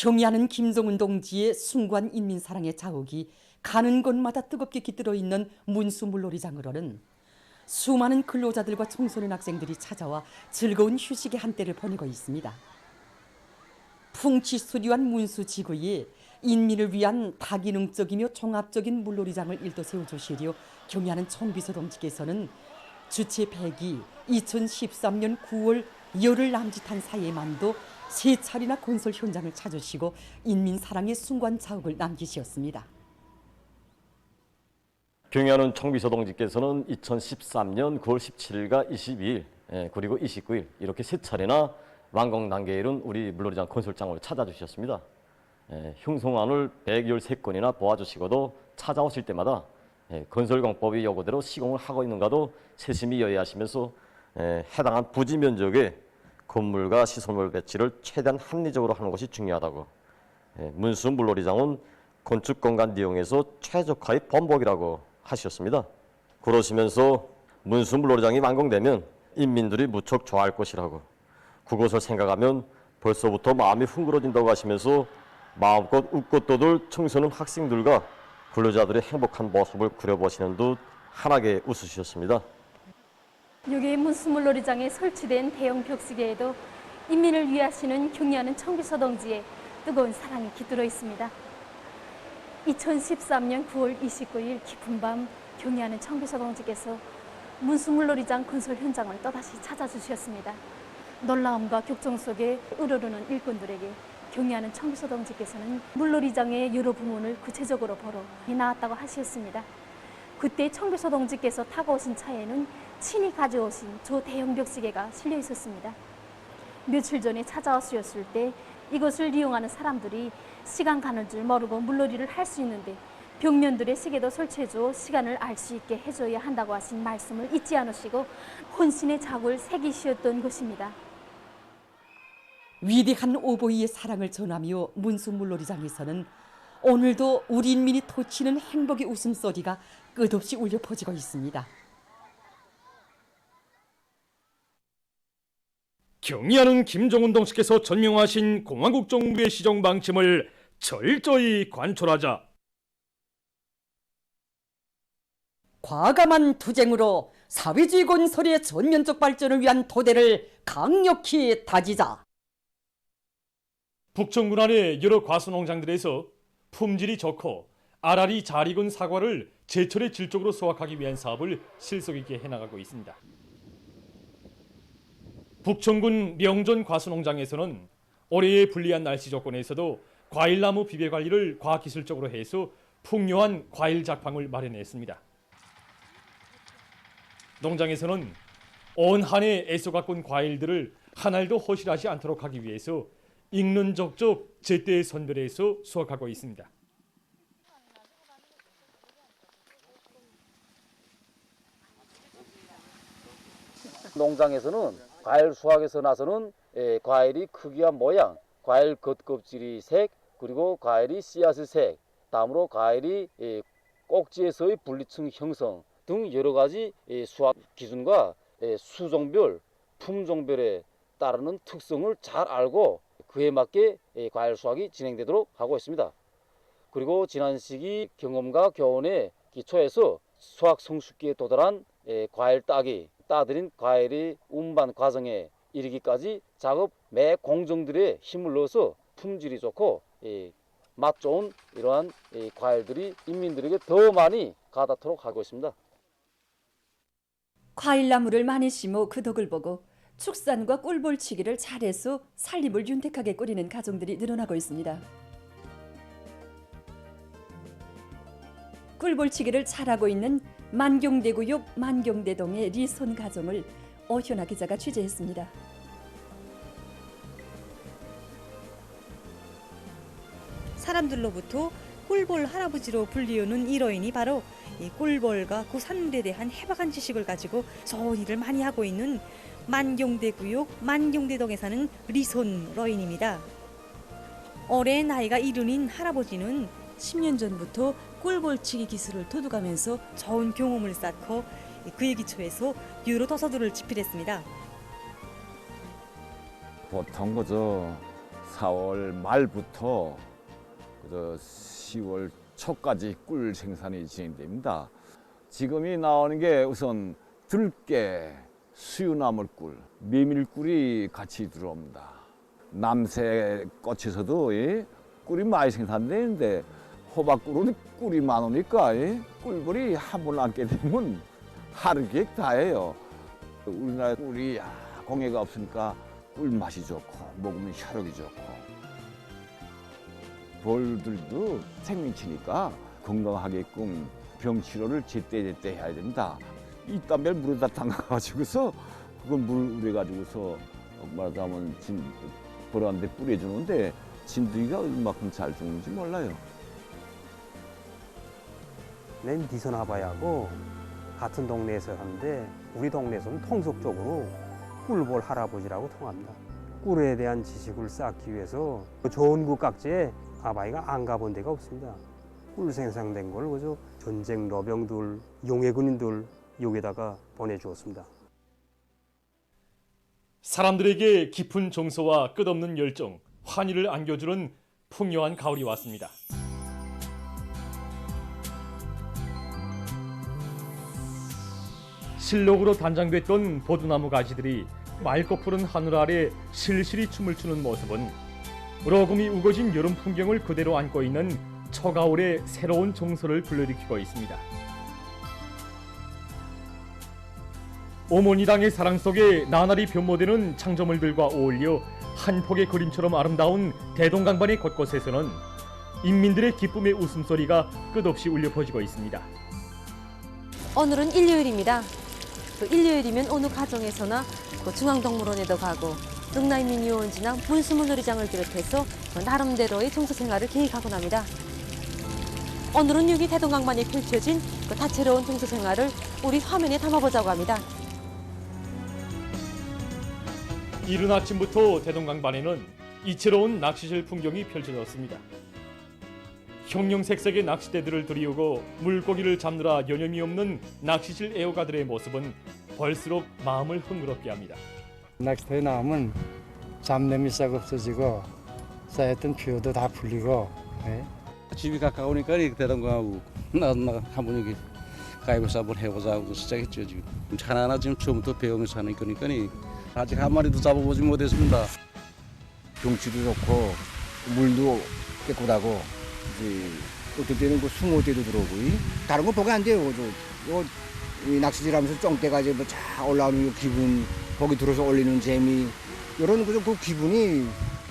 경의하는 김정은 동지의 숭고한 인민사랑의 자욱이 가는 곳마다 뜨겁게 깃들어 있는 문수물놀이장으로는 수많은 근로자들과 청소년 학생들이 찾아와 즐거운 휴식의 한때를 보내고 있습니다. 풍치수려한 문수지구에 인민을 위한 다기능적이며 종합적인 물놀이장을 일도 세워주시려 경의하는 청비서 동지께서는 주체 100이 2013년 9월 열흘 남짓한 사이에만도 3차례나 건설 현장을 찾으시고 인민사랑의 숭고한 자욱을 남기셨습니다. 경의하는 청비서 동지께서는 2013년 9월 17일과 22일 그리고 29일 이렇게 3차례나 완공 단계에 이른 우리 물놀이장 건설장을 찾아주셨습니다. 흉성안을 113건이나 보아주시고도 찾아오실 때마다 건설공법의 요구대로 시공을 하고 있는가도 세심히 여해하시면서 해당한 부지 면적에 건물과 시설물 배치를 최대한 합리적으로 하는 것이 중요하다고, 문수 물놀이장은 건축 공간 이용에서 최적화의 번복이라고 하셨습니다. 그러시면서 문수 물놀이장이 완공되면 인민들이 무척 좋아할 것이라고, 그것을 생각하면 벌써부터 마음이 흥그러진다고 하시면서 마음껏 웃고 떠들 청소년 학생들과 근로자들의 행복한 모습을 그려보시는 듯 환하게 웃으셨습니다. 여기 문수물놀이장에 설치된 대형 벽시계에도 인민을 위하시는 경의하는 청비서 동지의 뜨거운 사랑이 깃들어 있습니다. 2013년 9월 29일 깊은 밤 경의하는 청비서 동지께서 문수물놀이장 건설 현장을 또다시 찾아주셨습니다. 놀라움과 격정 속에 으르르는 일꾼들에게 경의하는 청비서 동지께서는 물놀이장의 여러 부문을 구체적으로 보러 나왔다고 하셨습니다. 그때 청비서 동지께서 타고 오신 차에는 친히 가져오신 저 대형 벽시계가 실려 있었습니다. 며칠 전에 찾아왔었을 때 이것을 이용하는 사람들이 시간 가는 줄 모르고 물놀이를 할 수 있는데 벽면들의 시계도 설치해줘 시간을 알 수 있게 해줘야 한다고 하신 말씀을 잊지 않으시고 혼신의 자국을 새기셨던 것입니다. 위대한 오보이의 사랑을 전하며 문수물놀이장에서는 오늘도 우리 인민이 토치는 행복의 웃음소리가 끝없이 울려 퍼지고 있습니다. 경의하는 김정은 동지께서 전명하신 공화국 정부의 시정 방침을 철저히 관철하자. 과감한 투쟁으로 사회주의 건설의 전면적 발전을 위한 토대를 강력히 다지자. 북청군 안의 여러 과수농장들에서 품질이 좋고 알알이 잘 익은 사과를 제철의 질적으로 수확하기 위한 사업을 실속 있게 해나가고 있습니다. 북청군 명전 과수농장에서는 올해의 불리한 날씨 조건에서도 과일나무 비배 관리를 과학기술적으로 해서 풍요한 과일 작황을 마련했습니다. 농장에서는 온 한 해 애써 가꾼 과일들을 한 알도 허실하지 않도록 하기 위해서 익는 적적 제때에 선별해서 수확하고 있습니다. 농장에서는 과일 수확에서 나서는 과일이 크기와 모양, 과일 겉껍질이 색, 그리고 과일이 씨앗의 색, 다음으로 과일이 꼭지에서의 분리층 형성 등 여러 가지 수확 기준과 수종별, 품종별에 따르는 특성을 잘 알고 그에 맞게 과일 수확이 진행되도록 하고 있습니다. 그리고 지난 시기 경험과 교훈에 기초해서 수확 성숙기에 도달한 과일 따들인 과일의 운반 과정에 이르기까지 작업 매 공정들의 힘을 넣어서 품질이 좋고 맛 좋은 이러한 과일들이 인민들에게 더 많이 가닿도록 하고 있습니다. 과일나무를 많이 심어 그 덕을 보고 축산과 꿀벌치기를 잘해서 살림을 윤택하게 꾸리는 가정들이 늘어나고 있습니다. 꿀벌치기를 잘하고 있는 만경대구역 만경대동의 리손 가정을 오현아 기자가 취재했습니다. 사람들로부터 꿀벌 할아버지로 불리우는 이로인이 바로 이 꿀벌과 그 산물에 대한 해박한 지식을 가지고 좋은 일을 많이 하고 있는 만경대구역 만경대동에 사는 리손 러인입니다. 올해 나이가 70인 할아버지는 10년 전부터 꿀벌치기 기술을 도둑하면서 좋은 경험을 쌓고 그에 기초해서 여러 도서들을 집필했습니다. 보통 그저 4월 말부터 10월 초까지 꿀 생산이 진행됩니다. 지금이 나오는 게 우선 들깨, 수유나물꿀, 메밀꿀이 같이 들어옵니다. 남새 꽃에서도 꿀이 많이 생산되는데 호박꿀은 꿀이 많으니까 꿀벌이 한 번 안게 되면 하루 계획 다 해요. 우리나라 꿀이 공해가 없으니까 꿀 맛이 좋고 먹으면 혈액이 좋고 벌들도 생명체니까 건강하게끔 병 치료를 제때제때 해야 된다. 이딴 물에다 담가가지고서 그걸 물 우려가지고서 말하자면 벌한테 뿌려주는데 진드기가 얼마큼 잘 죽는지 몰라요. 낸 니선아바야하고 같은 동네에서 하는데 우리 동네에서는 통속적으로 꿀벌 할아버지라고 통합니다. 꿀에 대한 지식을 쌓기 위해서 좋은 국각지에 아바이가 안 가본 데가 없습니다. 꿀 생산된 걸 그저 전쟁 러병들, 용해 군인들 여기다가 보내주었습니다. 사람들에게 깊은 정서와 끝없는 열정, 환희를 안겨주는 풍요한 가을이 왔습니다. 실록으로 단장됐던 보두나무 가지들이 맑고 푸른 하늘 아래 실실이 춤을 추는 모습은 우러금이 우거진 여름 풍경을 그대로 안고 있는 초가을의 새로운 정서를 불러일으키고 있습니다. 어머니 땅의 사랑 속에 나날이 변모되는 창조물들과 어울려 한 폭의 그림처럼 아름다운 대동강반의 곳곳에서는 인민들의 기쁨의 웃음소리가 끝없이 울려 퍼지고 있습니다. 오늘은 일요일입니다. 일요일이면 어느 가정에서나 중앙동물원에도 가고 능라인민유원지나 문수물놀이장을 비롯해서 나름대로의 정서생활을 계획하곤 합니다. 오늘은 여기 대동강반에 펼쳐진 다채로운 정서생활을 우리 화면에 담아보자고 합니다. 이른 아침부터 대동강반에는 이채로운 낚시질 풍경이 펼쳐졌습니다. 형형색색의 낚싯대들을 들이우고 물고기를 잡느라 여념이 없는 낚시질 애호가들의 모습은 볼수록 마음을 흥그럽게 합니다. 낚시터에 나오면 잡념이 싹 없어지고 쌓였던 피로도 다 풀리고. 네. 집이 가까우니까 대동강하고 나 한번 여기 가위바위보 한번 해보자고 시작했죠. 지금 하나하나 지금 처음부터 배우면서 하는 거니까 아직 한 마리도 잡아보지 못했습니다. 경치도 좋고 물도 깨끗하고 어떨 때는 숭어떼도 들어오고 다른 거 보기 안 돼요. 낚시질하면서 쫑대가지고 쫙 올라오는 기분, 거기 들어서 올리는 재미 이런 그 기분이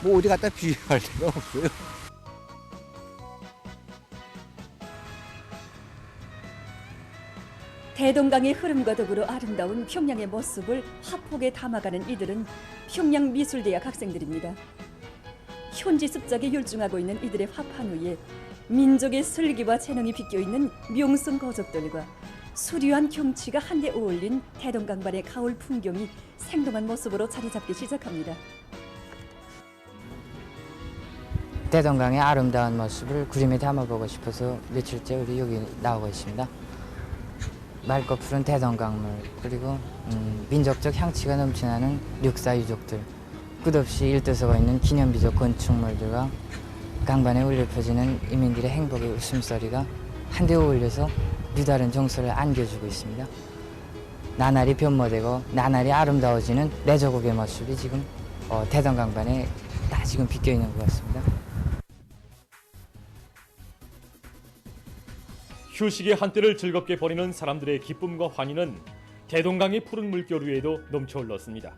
어디 갖다 비교할 데가 없어요. 대동강의 흐름과 더불어 아름다운 평양의 모습을 화폭에 담아가는 이들은 평양미술대학 학생들입니다. 현지 습작에 열중하고 있는 이들의 화판 위에 민족의 슬기와 재능이 비껴있는 명성 거적들과 수려한 경치가 한데 어울린 대동강반의 가을 풍경이 생동한 모습으로 자리 잡기 시작합니다. 대동강의 아름다운 모습을 그림에 담아보고 싶어서 며칠째 우리 여기 나오고 있습니다. 맑고 푸른 대동강물 그리고 민족적 향취가 넘쳐나는 륵사 유적들 끝없이 일도서가 있는 기념비적 건축물들과 강반에 울려 퍼지는 이민들의 행복의 웃음소리가 한데 어울려서 유다른 정서를 안겨주고 있습니다. 나날이 변모되고 나날이 아름다워지는 내조국의 모습이 지금 대동강반에 다 지금 비껴있는 것 같습니다. 휴식의 한때를 즐겁게 보내는 사람들의 기쁨과 환희는 대동강의 푸른 물결 위에도 넘쳐 흘렀습니다.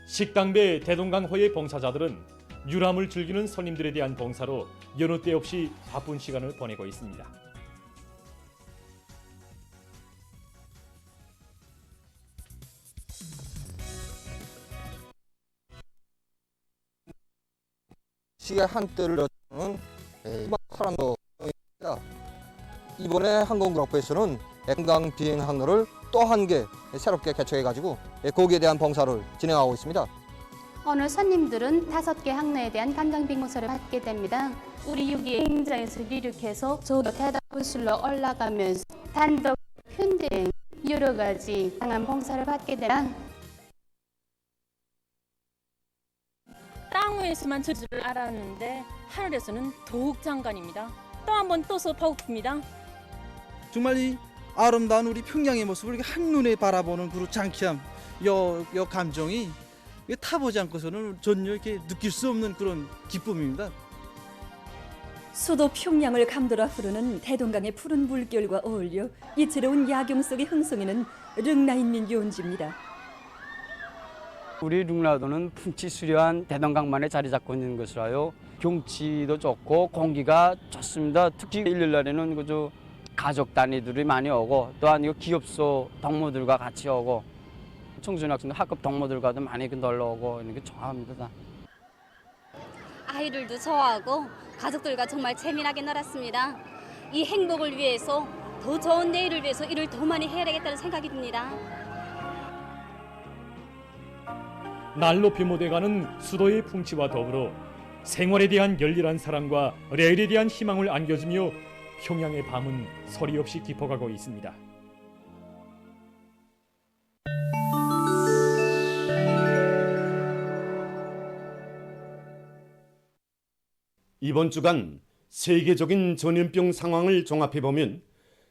식당배 대동강호의 봉사자들은 유람을 즐기는 손님들에 대한 봉사로 여느 때 없이 바쁜 시간을 보내고 있습니다. 시의 한때를 여는 사람도 이번에 항공그룹에서는 대동강 비행 항로를 또 한 개 새롭게 개척해가지고 거기에 대한 봉사를 진행하고 있습니다. 오늘 손님들은 5개 항로에 대한 관광 빙고서를 받게 됩니다. 우리 여기 행장에서 이륙해서 저 대답부슬로 올라가면서 단독 편대행 여러 가지 다양한 봉사를 받게 되라. 땅위에서만 저지를 알았는데 하늘에서는 더욱 장관입니다. 또 한 번 떠서 보고픕니다. 정말 이 아름다운 우리 평양의 모습을 이렇게 한눈에 바라보는 그 장쾌함, 요 감정이 타보지 않고서는 전혀 이렇게 느낄 수 없는 그런 기쁨입니다. 수도 평양을 감돌아 흐르는 대동강의 푸른 물결과 어울려 이채로운 야경 속의 흥성이는 릉나인민 유원지입니다. 우리 릉라도는 풍치수려한 대동강만에 자리 잡고 있는 것이라요. 경치도 좋고 공기가 좋습니다. 특히 일요일날에는 그저 가족 단위들이 많이 오고 또한 이 기업소 동무들과 같이 오고 청소년 학생들 학급 동무들과도 많이 놀러 오고 이런 게 좋아합니다. 아이들도 좋아하고 가족들과 정말 재미나게 놀았습니다. 이 행복을 위해서 더 좋은 내일을 위해서 일을 더 많이 해야 되겠다는 생각이 듭니다. 날로 변모돼가는 수도의 풍치와 더불어 생활에 대한 열렬한 사랑과 내일에 대한 희망을 안겨주며 평양의 밤은 소리 없이 깊어가고 있습니다. 이번 주간 세계적인 전염병 상황을 종합해보면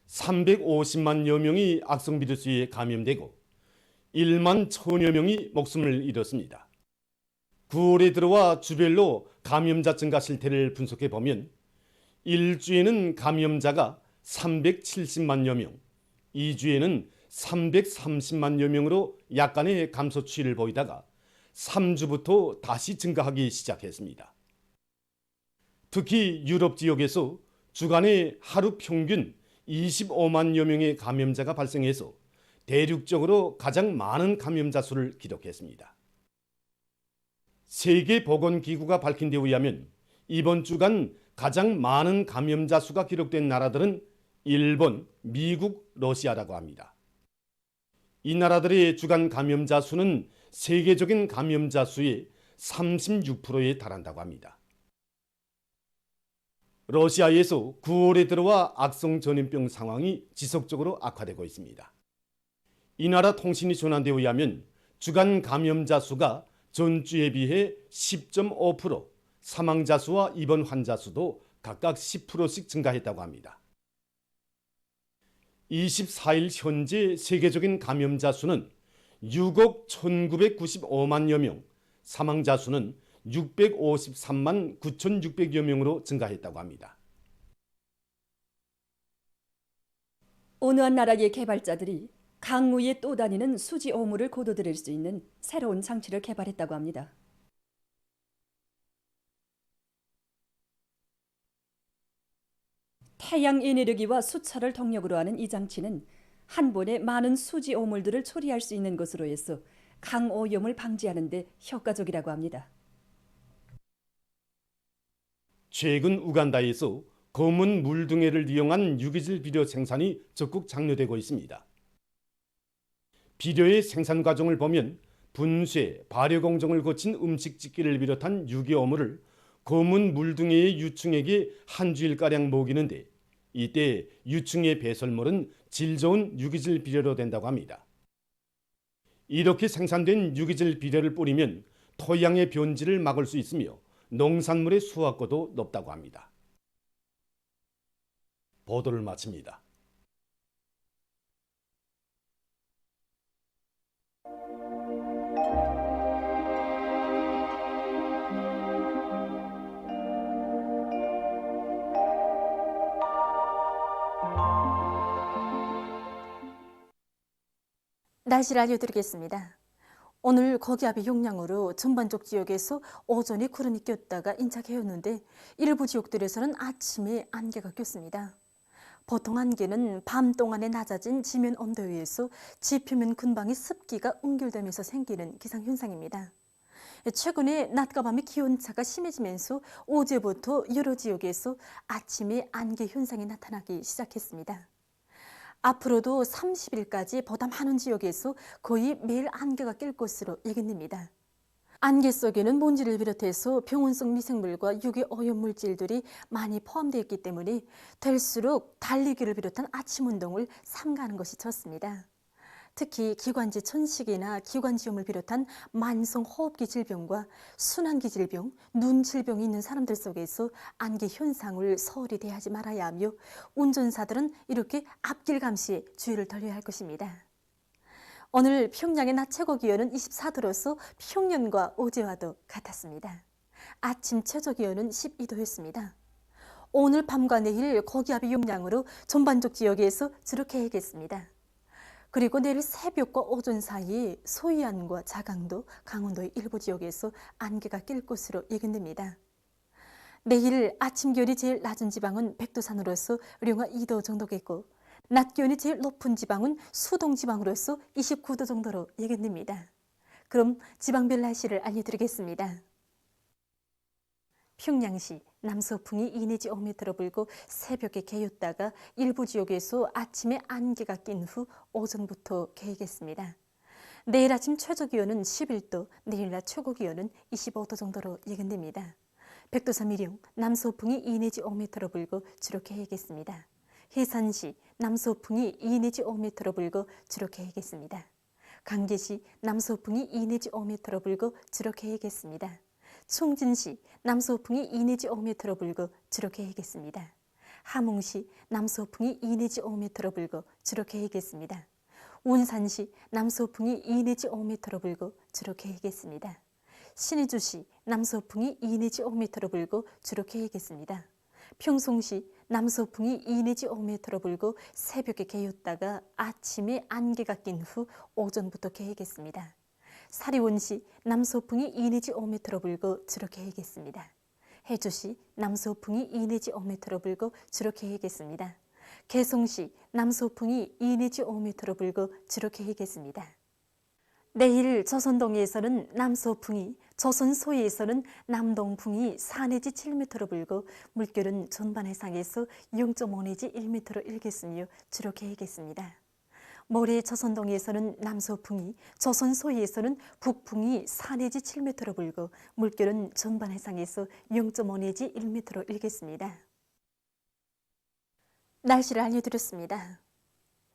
350만여 명이 악성 비루스에 감염되고 1만 1000여 명이 목숨을 잃었습니다. 9월에 들어와 주별로 감염자 증가 실태를 분석해보면 1주에는 감염자가 370만여 명, 2주에는 330만여 명으로 약간의 감소 추이를 보이다가 3주부터 다시 증가하기 시작했습니다. 특히 유럽 지역에서 주간에 하루 평균 25만여 명의 감염자가 발생해서 대륙적으로 가장 많은 감염자 수를 기록했습니다. 세계보건기구가 밝힌 데 의하면 이번 주간 가장 많은 감염자 수가 기록된 나라들은 일본, 미국, 러시아라고 합니다. 이 나라들의 주간 감염자 수는 세계적인 감염자 수의 36%에 달한다고 합니다. 러시아에서 9월에 들어와 악성 전염병 상황이 지속적으로 악화되고 있습니다. 이 나라 통신이 전한 데 의하면 주간 감염자 수가 전주에 비해 10.5%, 사망자 수와 입원 환자 수도 각각 10%씩 증가했다고 합니다. 24일 현재 세계적인 감염자 수는 6억 1995만여 명, 사망자 수는 653만 9,600여 명으로 증가했다고 합니다. 어느 한 나라의 개발자들이 강우에 떠다니는 수지 오물을 고도드릴 수 있는 새로운 장치를 개발했다고 합니다. 태양 에너지와 수차를 동력으로 하는 이 장치는 한 번에 많은 수지 오물들을 처리할 수 있는 것으로 해서 강오염을 방지하는 데 효과적이라고 합니다. 최근 우간다에서 검은 물등해를 이용한 유기질 비료 생산이 적극 장려되고 있습니다. 비료의 생산 과정을 보면 분쇄, 발효 공정을 거친 음식 집기를 비롯한 유기오물을 검은 물등해의 유충에게 한 주일가량 먹이는데 이때 유충의 배설물은 질 좋은 유기질 비료로 된다고 합니다. 이렇게 생산된 유기질 비료를 뿌리면 토양의 변질을 막을 수 있으며 농산물의 수확고도 높다고 합니다. 보도를 마칩니다. 날씨를 알려드리겠습니다. 오늘 거기압의 영향으로 전반적 지역에서 오전에 구름이 꼈다가 인착해왔는데 일부 지역들에서는 아침에 안개가 꼈습니다. 보통 안개는 밤 동안에 낮아진 지면 온도에 의해서 지표면 근방의 습기가 응결되면서 생기는 기상현상입니다. 최근에 낮과 밤의 기온차가 심해지면서 어제부터 여러 지역에서 아침에 안개 현상이 나타나기 시작했습니다. 앞으로도 30일까지 보다 많은 지역에서 거의 매일 안개가 낄 것으로 예견됩니다. 안개 속에는 먼지를 비롯해서 병원성 미생물과 유기 오염물질들이 많이 포함되어 있기 때문에 될수록 달리기를 비롯한 아침 운동을 삼가하는 것이 좋습니다. 특히 기관지 천식이나 기관지염을 비롯한 만성호흡기 질병과 순환기 질병, 눈 질병이 있는 사람들 속에서 안개 현상을 소홀히 대하지 말아야 하며 운전사들은 이렇게 앞길 감시에 주의를 돌려야 할 것입니다. 오늘 평양의 낮 최고 기온은 24도로서 평년과 어제와도 같았습니다. 아침 최저 기온은 12도였습니다. 오늘 밤과 내일 고기압의 영향으로 전반적 지역에서 주룩해 야겠습니다. 그리고 내일 새벽과 오전 사이에 소이안과 자강도, 강원도의 일부 지역에서 안개가 낄 것으로 예견됩니다. 내일 아침 기온이 제일 낮은 지방은 백두산으로서 영하 2도 정도겠고 낮 기온이 제일 높은 지방은 수동 지방으로서 29도 정도로 예견됩니다. 그럼 지방별 날씨를 알려드리겠습니다. 평양시 남서풍이 2 내지 5m로 불고 새벽에 개였다가 일부 지역에서 아침에 안개가 낀 후 오전부터 개겠습니다. 내일 아침 최저 기온은 11도, 내일 낮 최고 기온은 25도 정도로 예견됩니다. 백두산 미령 남서풍이 2 내지 5m로 불고 주로 개겠습니다. 해산시 남서풍이 2 내지 5m로 불고 주로 개겠습니다. 강계시 남서풍이 2 내지 5m로 불고 주로 개겠습니다. 충진시 남서풍이 2 내지 5m로 불고 주로 개겠습니다. 함흥시 남서풍이 2 내지 5m로 불고 주로 개겠습니다. 운산시 남서풍이 2 내지 5m로 불고 주로 개겠습니다. 신의주시 남서풍이 2 내지 5m로 불고 주로 개겠습니다. 평송시 남서풍이 2 내지 5m로 불고 새벽에 개였다가 아침에 안개가 낀 후 오전부터 개겠습니다. 사리원시 남서풍이 2 내지 5m로 불고 주로 개겠습니다. 해주시 남서풍이 2 내지 5m로 불고 주로 개겠습니다. 개성시 남서풍이 2 내지 5m로 불고 주로 개겠습니다. 내일 조선동해에서는 남서풍이, 조선 서해에서는 남동풍이 4 내지 7m로 불고 물결은 전반 해상에서 0.5 내지 1m로 일겠으며 주로 개겠습니다. 모레 조선동해에서는 남서풍이, 조선 서해에서는 북풍이 4 내지 7m로 불고 물결은 전반 해상에서 0.5 내지 1m로 일겠습니다. 날씨를 알려드렸습니다.